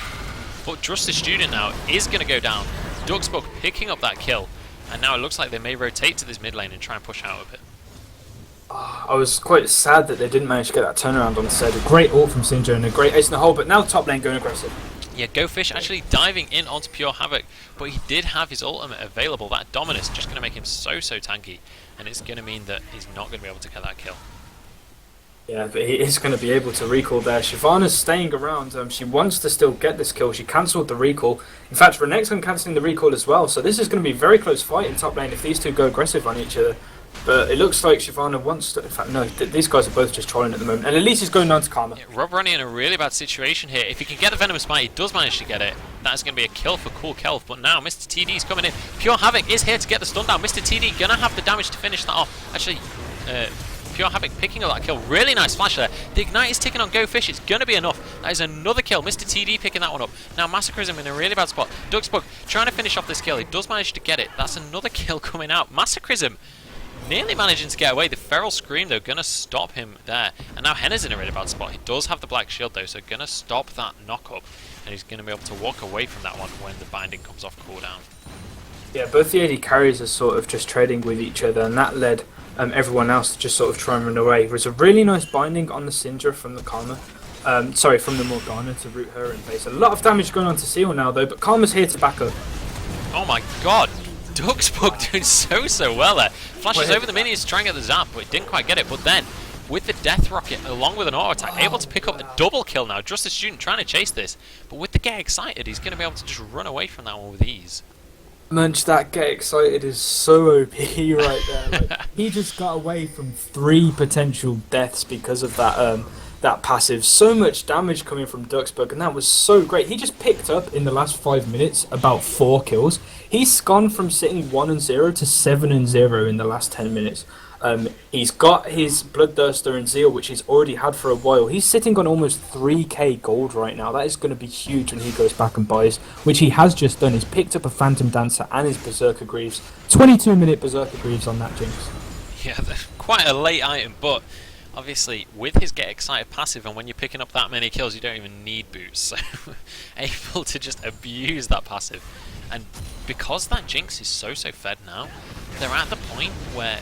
But just the student now is going to go down. Duxbug picking up that kill. And now it looks like they may rotate to this mid lane and try and push out a bit. I was quite sad that they didn't manage to get that turnaround on the side. A great ult from Syndra and a great ace in the hole, but now top lane going aggressive. Yeah, Go Fish actually diving in onto Pure Havoc, but he did have his ultimate available. That Dominus just going to make him so tanky, and it's going to mean that he's not going to be able to get that kill. Yeah, but he is going to be able to recall there. Shyvana's staying around. She wants to still get this kill. She cancelled the recall. In fact, Renekton cancelling the recall as well. So this is going to be a very close fight in top lane if these two go aggressive on each other. But it looks like Shyvana wants to... In fact, no, these guys are both just trolling at the moment. And Elise is going down to Karma. Yeah, Rob Ronnie in a really bad situation here. If he can get the Venomous Bite, he does manage to get it. That's going to be a kill for Cool Kelv. But now Mr. TD is coming in. Pure Havoc is here to get the stun down. Mr. TD going to have the damage to finish that off. Actually, Pure Havoc picking up that kill. Really nice flash there. The Ignite is ticking on Go Fish. It's going to be enough. That is another kill. Mr. TD picking that one up. Now Massacrism in a really bad spot. Duxbug trying to finish off this kill. He does manage to get it. That's another kill coming out. Massacrism nearly managing to get away. The Feral Scream, though, going to stop him there. And now Henna's in a really bad spot. He does have the Black Shield, though, so going to stop that knock-up. And he's going to be able to walk away from that one when the binding comes off cooldown. Yeah, both the AD carries are sort of just trading with each other, and that led everyone else to just sort of try and run away. There was a really nice binding on the Syndra from the Karma. From the Morgana to root her in place. A lot of damage going on to Seal now, though, but Karma's here to back up. Oh my god! Duxbug doing so well there. Flashes over the minions to try and get the zap, but didn't quite get it. But then, with the Death Rocket, along with an auto attack, able to pick up a double kill now. Just a student trying to chase this. But with the Get Excited, he's going to be able to just run away from that one with ease. Munch, that Get Excited is so OP right there. Like, he just got away from 3 potential deaths because of that passive. So much damage coming from Duxbug, and that was so great. He just picked up in the last 5 minutes about 4 kills. He's gone from sitting 1-0 to 7-0 in the last 10 minutes. He's got his Bloodthirster and Zeal, which he's already had for a while. He's sitting on almost 3k gold right now. That is going to be huge when he goes back and buys, which he has just done. He's picked up a Phantom Dancer and his Berserker Greaves. 22-minute Berserker Greaves on that Jinx. Yeah, quite a late item, but obviously with his Get Excited passive, and when you're picking up that many kills, you don't even need boots. So able to just abuse that passive. And because that Jinx is so fed now, they're at the point where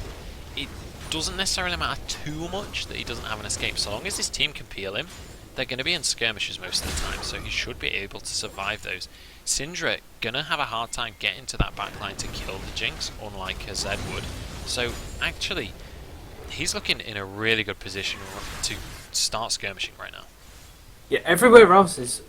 it doesn't necessarily matter too much that he doesn't have an escape. So long as his team can peel him, they're going to be in skirmishes most of the time, so he should be able to survive those. Syndra going to have a hard time getting to that backline to kill the Jinx, unlike a Zed would. So actually, he's looking in a really good position to start skirmishing right now. Yeah, everywhere else is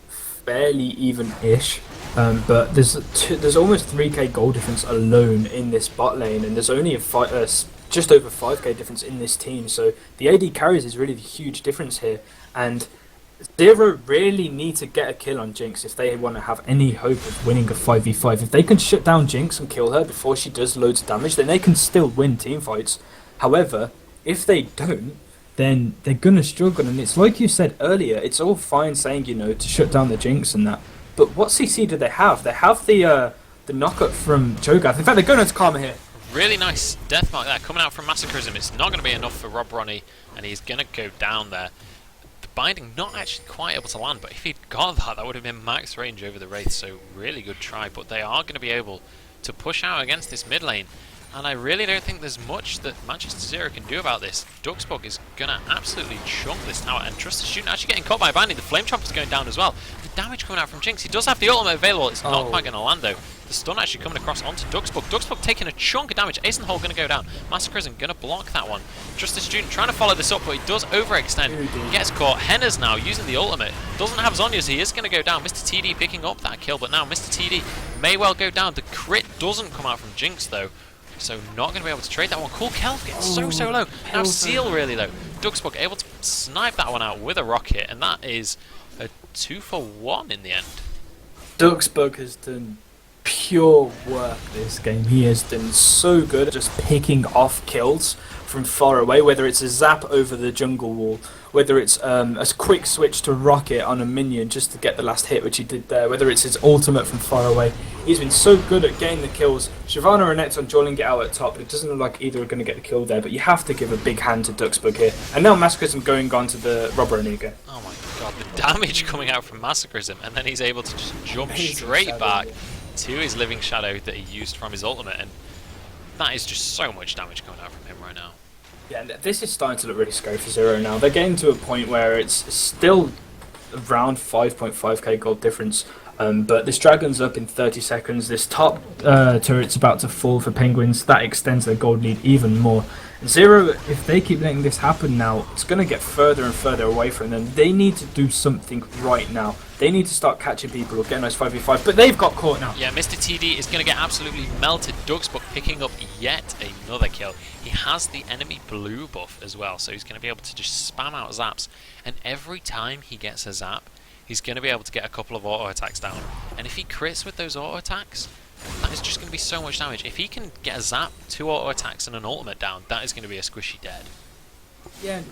fairly even-ish, but there's almost 3k gold difference alone in this bot lane, and there's only just over 5k difference in this team, so the AD carries is really the huge difference here, and Zero really need to get a kill on Jinx if they want to have any hope of winning a 5v5. If they can shut down Jinx and kill her before she does loads of damage, then they can still win team fights. However, if they don't, then they're going to struggle, and it's like you said earlier, it's all fine saying, to shut down the Jinx and that, but what CC do they have? They have the knock-up from Cho'Gath. In fact, they're going into Karma here. Really nice death mark there coming out from Massacrism. It's not going to be enough for Rob Ronnie, and he's going to go down there. The binding not actually quite able to land, but if he'd got that would have been max range over the Wraith, so really good try. But they are going to be able to push out against this mid lane. And I really don't think there's much that Manchester Zero can do about this. Duxbug is going to absolutely chunk this tower, and Trusted Student actually getting caught by a binding. The Flame Chopper's going down as well. The damage coming out from Jinx. He does have the ultimate available. It's not quite going to land though. The stun actually coming across onto Duxbug. Duxbug taking a chunk of damage. Ace in the hole going to go down. Massacrism going to block that one. Trusted Student trying to follow this up, but he does overextend. He gets caught. Henna's now using the ultimate. Doesn't have Zhonya's. He is going to go down. Mr. TD picking up that kill, but now Mr. TD may well go down. The crit doesn't come out from Jinx though. So not going to be able to trade that one. Cool Kelv gets so low. Now Seal really low. Duxbug able to snipe that one out with a rocket, and that is a 2-for-1 in the end. Duxbug has done pure work this game. He has done so good at just picking off kills from far away, whether it's a zap over the jungle wall, whether it's a quick switch to rocket on a minion just to get the last hit, which he did there, whether it's his ultimate from far away. He's been so good at getting the kills. Shyvana and Nets on Joling get out at top. It doesn't look like either are going to get the kill there, but you have to give a big hand to Duxbug here. And now Massacrism going on to the Robber again. Oh my god, the damage coming out from Massacrism, and then he's able to just jump straight back to his Living Shadow that he used from his ultimate, and that is just so much damage coming out from him right now. Yeah, and this is starting to look really scary for Zero now. They're getting to a point where it's still around 5.5k gold difference, but this Dragon's up in 30 seconds. This top turret's about to fall for Penguins. That extends their gold lead even more. Zero, if they keep letting this happen now, it's going to get further and further away from them. They need to do something right now. They need to start catching people or getting those 5v5, but they've got caught now. Yeah, Mr. TD is going to get absolutely melted. Duxbug picking up yet another kill. He has the enemy blue buff as well, so he's going to be able to just spam out zaps. And every time he gets a zap, he's going to be able to get a couple of auto attacks down. And if he crits with those auto attacks, that is just going to be so much damage. If he can get a zap, 2 auto attacks and an ultimate down, that is going to be a squishy dead. Yeah,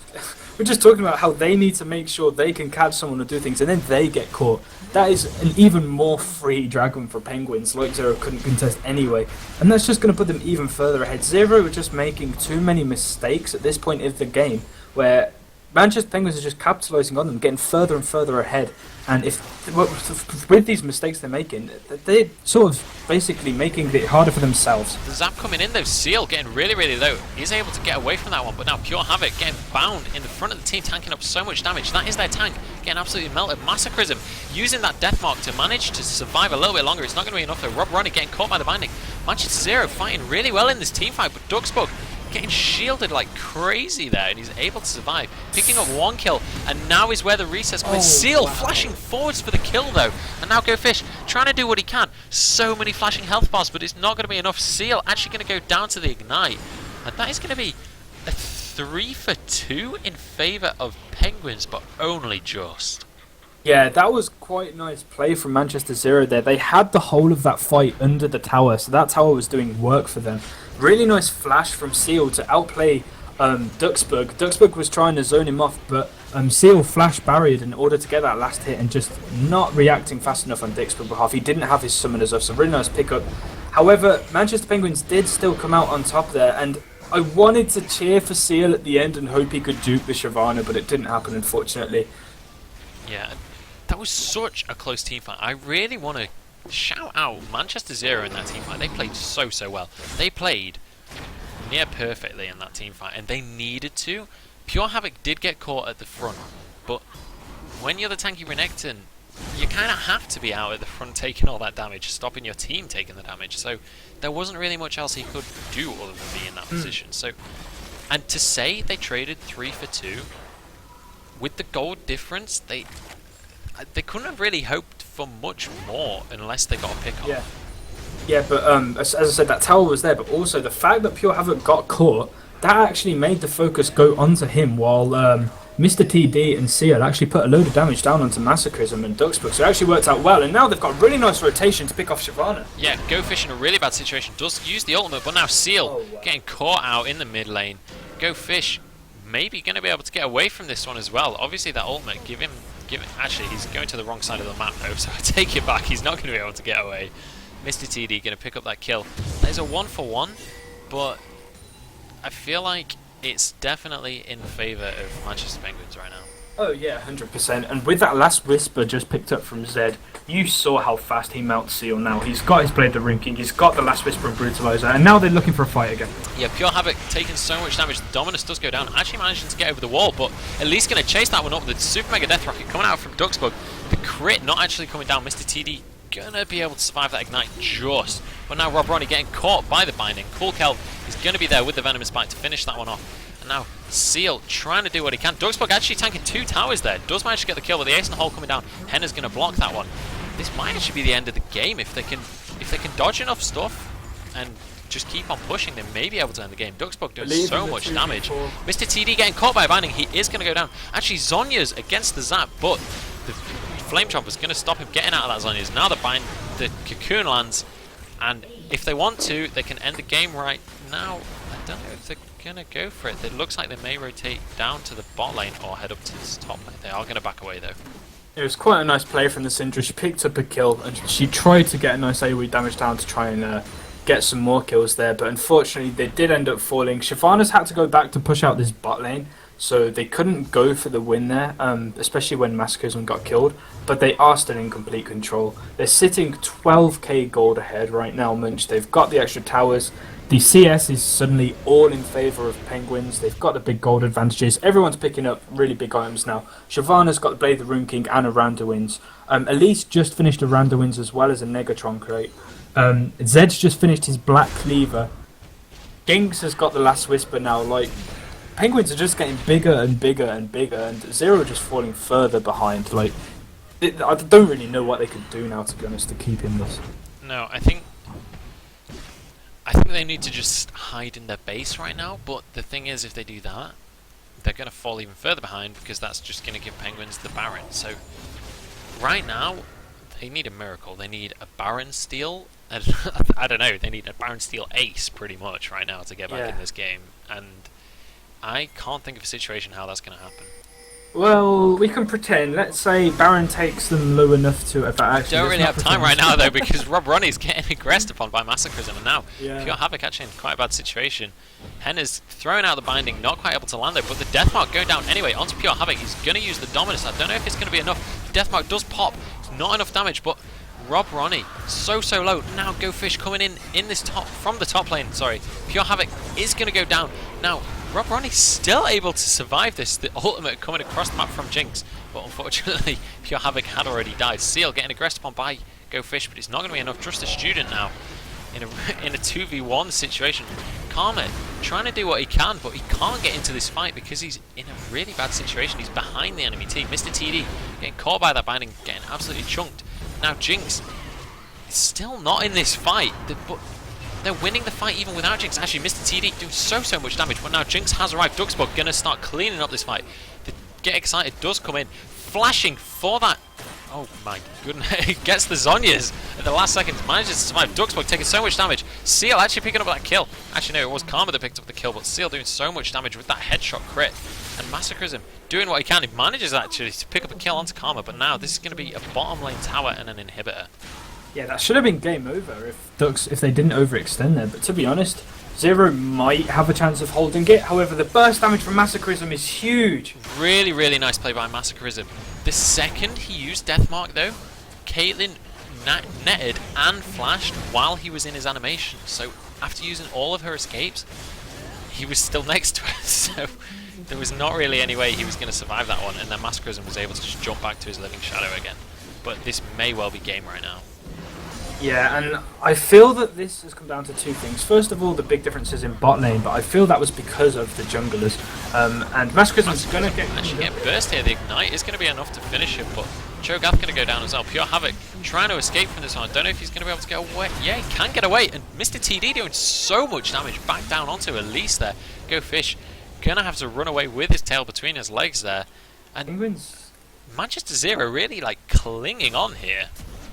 we're just talking about how they need to make sure they can catch someone or do things, and then they get caught. That is an even more free Dragon for Penguins, like Zero couldn't contest anyway. And that's just going to put them even further ahead. Zero are just making too many mistakes at this point of the game, where Manchester Penguins are just capitalising on them, getting further and further ahead. And with these mistakes they're making, they're sort of basically making it harder for themselves. The zap coming in though, Seal getting really low. He's able to get away from that one, but now Pure Havoc getting bound in the front of the team, tanking up so much damage. That is their tank, getting absolutely melted. Massacrism using that death mark to manage to survive a little bit longer. It's not going to be enough though. Rob Ronnie getting caught by the binding. Manchester Zero fighting really well in this team fight, but Duxbug getting shielded like crazy there, and he's able to survive, picking up 1 kill, and now is where the recess comes in. Seal flashing forwards for the kill though, and now Go Fish trying to do what he can. So many flashing health bars, but it's not going to be enough. Seal actually going to go down to the ignite, and that is going to be a 3-for-2 in favour of Penguins, but only just. Yeah, that was quite nice play from Manchester Zero there. They had the whole of that fight under the tower, so that tower was doing work for them. Really nice flash from Seal to outplay Duxbug. Duxbug was trying to zone him off, but Seal flash barriered in order to get that last hit and just not reacting fast enough on Duxbug's behalf. He didn't have his summoners off, so really nice pickup. However, Manchester Penguins did still come out on top there, and I wanted to cheer for Seal at the end and hope he could dupe the Shyvana, but it didn't happen, unfortunately. Yeah, that was such a close team fight. I really want to shout out Manchester Zero in that team fight. They played so well. They played near perfectly in that team fight, and they needed to. Pure Havoc did get caught at the front, but when you're the tanky Renekton, you kind of have to be out at the front taking all that damage, stopping your team taking the damage. So there wasn't really much else he could do other than be in that position. So, and to say they traded 3-for-2 with the gold difference, they couldn't have really hoped for much more unless they got a pick off. Yeah, but as I said, that tower was there, but also the fact that Pure Havoc got caught, that actually made the focus go onto him, while Mr. TD and Seal actually put a load of damage down onto Massacrism and Duxbug, so it actually worked out well, and now they've got really nice rotation to pick off Shyvana. Yeah, Go Fish in a really bad situation, does use the ultimate, but now Seal getting caught out in the mid lane. Go Fish maybe going to be able to get away from this one as well. Obviously that ultimate, give him, actually he's going to the wrong side of the map though, so I take it back, he's not going to be able to get away. Mr. TD going to pick up that kill. There's a 1-for-1, but I feel like it's definitely in favour of Manchester Penguins right now. Oh yeah, 100%. And with that last whisper just picked up from Zed, you saw how fast he melts Seal now. He's got his Blade of the Rune King, he's got the last whisper and Brutalizer, and now they're looking for a fight again. Yeah, Pure Havoc taking so much damage. Dominus does go down, actually managing to get over the wall, but at least going to chase that one up with the Super Mega Death Rocket coming out from Duxbug. The crit not actually coming down. Mr. TD gonna be able to survive that Ignite just. But now Rob Ronnie getting caught by the binding. Cool Kelp is going to be there with the Venomous Bite to finish that one off. And now Seal trying to do what he can. Duxbug actually tanking 2 towers there. Does manage to get the kill, but the Ace in the Hole coming down. Henna's going to block that one. This might actually be the end of the game if they can dodge enough stuff and just keep on pushing. They may be able to end the game. Duxbug doing so much damage. Mr. TD getting caught by a binding. He is going to go down. Actually, Zonya's against the Zap, but the Flame Chomper's going to stop him getting out of that Zonya's. Now the Cocoon lands, and if they want to, they can end the game right now. I don't know if they're going to go for it. It looks like they may rotate down to the bot lane or head up to this top lane. They are going to back away though. It was quite a nice play from the Syndra. She picked up a kill and she tried to get a nice AoE damage down to try and get some more kills there, but unfortunately they did end up falling. Shyvana's had to go back to push out this bot lane, so they couldn't go for the win there, especially when Masochism got killed, but they are still in complete control. They're sitting 12k gold ahead right now, Munch. They've got the extra towers. The CS is suddenly all in favour of Penguins. They've got the big gold advantages. Everyone's picking up really big items now. Shyvana's got the Blade of the Rune King and a Randuin's. Elise just finished a Randuin's as well as a Negatron crate. Zed's just finished his Black Cleaver. Ginks has got the Last Whisper now. Like, Penguins are just getting bigger and bigger and bigger, and Zero just falling further behind. Like, I don't really know what they could do now, to be honest, to keep in this. No, I think they need to just hide in their base right now, but the thing is, if they do that, they're going to fall even further behind, because that's just going to give Penguins the Baron. So, right now, they need a miracle. They need a Baron steal. I don't know, they need a Baron steal ace, pretty much, right now, to get back in this game. And I can't think of a situation how that's going to happen. Well, we can pretend. Let's say Baron takes them low enough to... Actually, don't really have time right now, though, because Rob Ronnie's getting aggressed upon by Massacrism, and now Pure Havoc actually in quite a bad situation. Henna's throwing out the binding, not quite able to land though, but the Deathmark going down anyway onto Pure Havoc. He's going to use the Dominus. I don't know if it's going to be enough. The Deathmark does pop. It's not enough damage, but Rob Ronnie, so low. Now Go Fish coming in this top, from the top lane, sorry. Pure Havoc is going to go down. Now, Rob Ronnie's still able to survive this, the ultimate coming across the map from Jinx, but unfortunately Pure Havoc had already died. Seal getting aggressed upon by Go Fish, but it's not going to be enough. Just a student now in a 2v1 situation. Karma trying to do what he can, but he can't get into this fight because he's in a really bad situation. He's behind the enemy team. Mr. TD getting caught by that binding, getting absolutely chunked. Now Jinx is still not in this fight, but they're winning the fight even without Jinx. Actually, Mr. TD doing so much damage, but now Jinx has arrived. Duxbug gonna start cleaning up this fight. The Get Excited does come in, flashing for that. Oh my goodness, he gets the Zonyas at the last second, manages to survive. Duxbug taking so much damage. Seal actually picking up that kill. Actually no, it was Karma that picked up the kill, but Seal doing so much damage with that headshot crit. And Massacrism doing what he can. He manages actually to pick up a kill onto Karma, but now this is going to be a bottom lane tower and an inhibitor. Yeah, that should have been game over if they didn't overextend there, but to be honest, Zero might have a chance of holding it. However, the burst damage from Massacrism is huge. Really nice play by Massacrism. The second he used Deathmark though, Caitlyn netted and flashed while he was in his animation. So after using all of her escapes, he was still next to her. So there was not really any way he was going to survive that one, and then Massacrism was able to just jump back to his Living Shadow again. But this may well be game right now. Yeah, and I feel that this has come down to two things. First of all, the big differences in bot lane, but I feel that was because of the junglers. And Massacrism's going to get... Actually get burst here. The Ignite is going to be enough to finish him, but Cho'Gath going to go down as well. Pure Havoc trying to escape from this one. I don't know if he's going to be able to get away. Yeah, he can get away, and Mr. TD doing so much damage back down onto Elise there. Go Fish going to have to run away with his tail between his legs there. And Penguins. Manchester Zero really like clinging on here.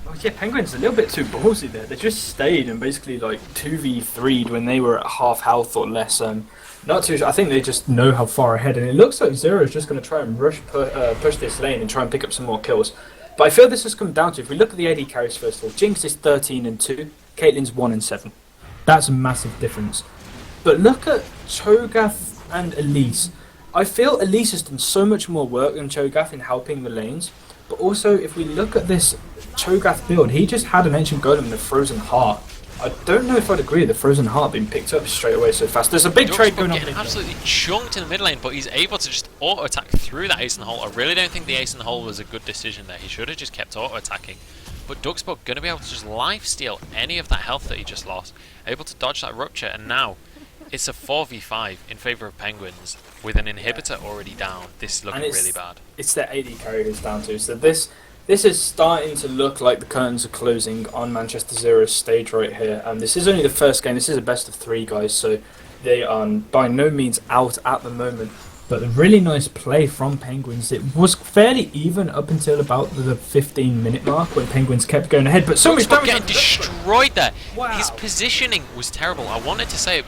Oh yeah, Penguins a little bit too ballsy there. They just stayed and basically like 2v3'd when they were at half health or less. Not too. I think they just know how far ahead, and it looks like Zero is just going to try and push this lane and try and pick up some more kills. But I feel this has come down to, if we look at the AD carries first of all, Jinx is 13-2, Caitlyn's 1-7. That's a massive difference. But look at Cho'Gath and Elise. I feel Elise has done so much more work than Cho'Gath in helping the lanes. But also, if we look at this Cho'Gath build, he just had an Ancient Golem and a Frozen Heart. I don't know if I'd agree with the Frozen Heart being picked up straight away so fast. There's a big trade going on. Getting absolutely chunked in the mid lane, but he's able to just auto-attack through that Ace in the Hole. I really don't think the Ace in the Hole was a good decision there. He should have just kept auto-attacking. But Duxburg going to be able to just life-steal any of that health that he just lost. Able to dodge that Rupture, and now it's a 4v5 in favour of Penguins with an inhibitor already down. This is looking really bad. It's their AD carry who's down to. So this is starting to look like the curtains are closing on Manchester Zero's stage right here. This is only the first game. This is a best of 3, guys, so they are by no means out at the moment. But a really nice play from Penguins. It was fairly even up until about the 15-minute mark when Penguins kept going ahead. But so much damage getting destroyed there. Wow. His positioning was terrible. I wanted to say it,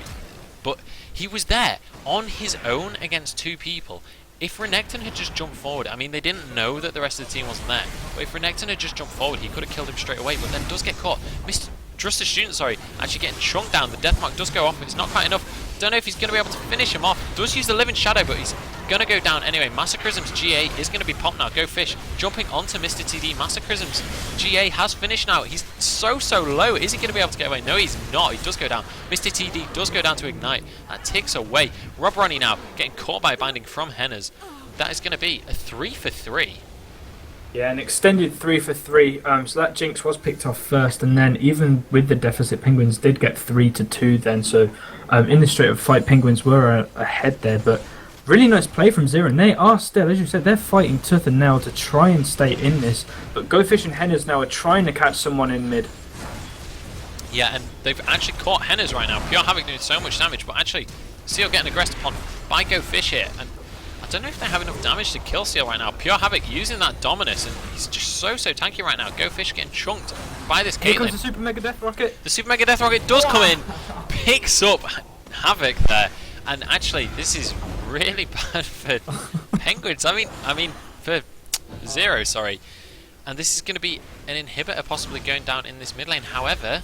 but he was there on his own against 2 people. If Renekton had just jumped forward, I mean, they didn't know that the rest of the team wasn't there, but if Renekton had just jumped forward, he could have killed him straight away, but then does get caught. Just the student, sorry, actually getting chunked down. The death mark does go off, but it's not quite enough. Don't know if he's going to be able to finish him off. Does use the Living Shadow, but he's going to go down anyway. Massacrism's GA is going to be popped now. Go Fish, jumping onto Mr. TD. Massacrism's GA has finished now. He's so low. Is he going to be able to get away? No, he's not. He does go down. Mr. TD does go down to Ignite. That ticks away. Rob Ronnie now getting caught by binding from Henners. That is going to be a 3 for 3. Yeah, an extended 3 for 3. So that Jinx was picked off first, and then even with the deficit, Penguins did get 3 to 2 then. So in the straight up fight, Penguins were ahead there. But really nice play from Zero. And they are still, as you said, they're fighting tooth and nail to try and stay in this. But Go Fish and Henners now are trying to catch someone in mid. Yeah, and they've actually caught Henners right now. Pure Havoc doing so much damage, but actually Seal getting aggressed upon by Go Fish here. And I don't know if they have enough damage to kill Seal right now. Pure Havoc using that Dominus, and he's just so tanky right now. Go Fish getting chunked by this Caitlyn. Here comes the Super Mega Death Rocket. The Super Mega Death Rocket does come in, picks up Havoc there, and actually this is really bad for Penguins. I mean for Zero, sorry. And this is going to be an inhibitor possibly going down in this mid lane. However,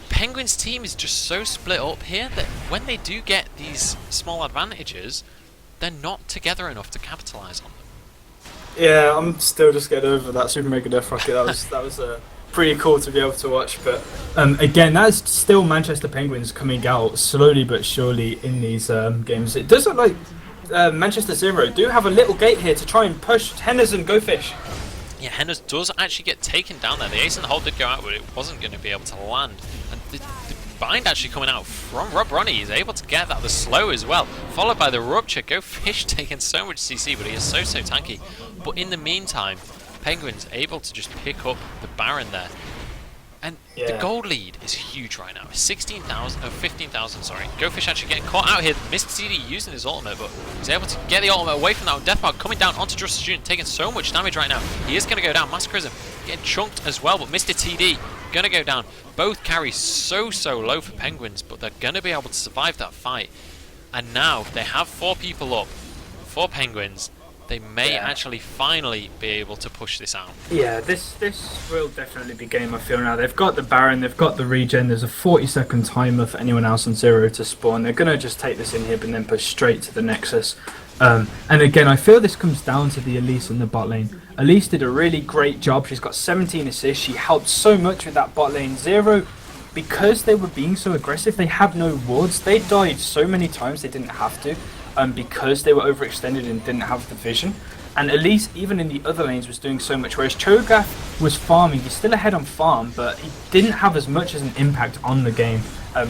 Penguins' team is just so split up here that when they do get these small advantages, they're not together enough to capitalise on them. Yeah, I'm still just getting over that Super Mega Death Rocket. That was pretty cool to be able to watch. But again, that's still Manchester Penguins coming out slowly but surely in these games. It does look like Manchester Zero do have a little gate here to try and push Henners and Go Fish. Yeah, Henners does actually get taken down there. The Ace in the Hole did go out, but it wasn't going to be able to land. And the bind actually coming out from Rob Ronnie. He's able to get that. The slow as well, followed by the Rupture. Go Fish taking so much CC, but he is so tanky. But in the meantime, Penguins able to just pick up the Baron there. And the gold lead is huge right now. 15,000, sorry. Go Fish actually getting caught out here. Mr. CD using his ultimate, but he's able to get the ultimate away from that. Deathmark coming down onto Just the Student, taking so much damage right now. He is going to go down. Massacrism getting chunked as well, but Mr. TD going to go down. Both carry so low for Penguins, but they're going to be able to survive that fight. And now they have 4 people up for Penguins. They may actually finally be able to push this out. Yeah, this will definitely be game, I feel now. They've got the Baron, they've got the regen, there's a 40-second timer for anyone else on Zero to spawn. They're going to just take this inhib and then push straight to the Nexus. And again, I feel this comes down to the Elise in the bot lane. Elise did a really great job. She's got 17 assists. She helped so much with that bot lane. Zero, because they were being so aggressive, they have no wards. They died so many times they didn't have to. Because they were overextended and didn't have the vision. And Elise, even in the other lanes, was doing so much. Whereas Cho'Gath was farming. He's still ahead on farm, but he didn't have as much as an impact on the game.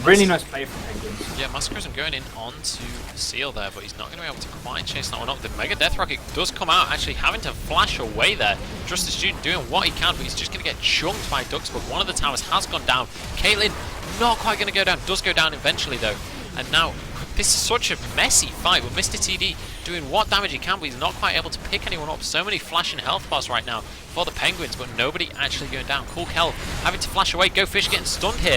Really nice play from Penguins. Yeah, Massacrism going in onto Seal there, but he's not going to be able to quite chase that one up. The Mega Death Rocket does come out, actually having to flash away there. Just the Student doing what he can, but he's just going to get chunked by Dux. But one of the towers has gone down. Caitlyn not quite going to go down. Does go down eventually, though. And now this is such a messy fight with Mr. TD doing what damage he can, but he's not quite able to pick anyone up. So many flashing health bars right now for the Penguins, but nobody actually going down. Cool Kel having to flash away. Go Fish getting stunned here.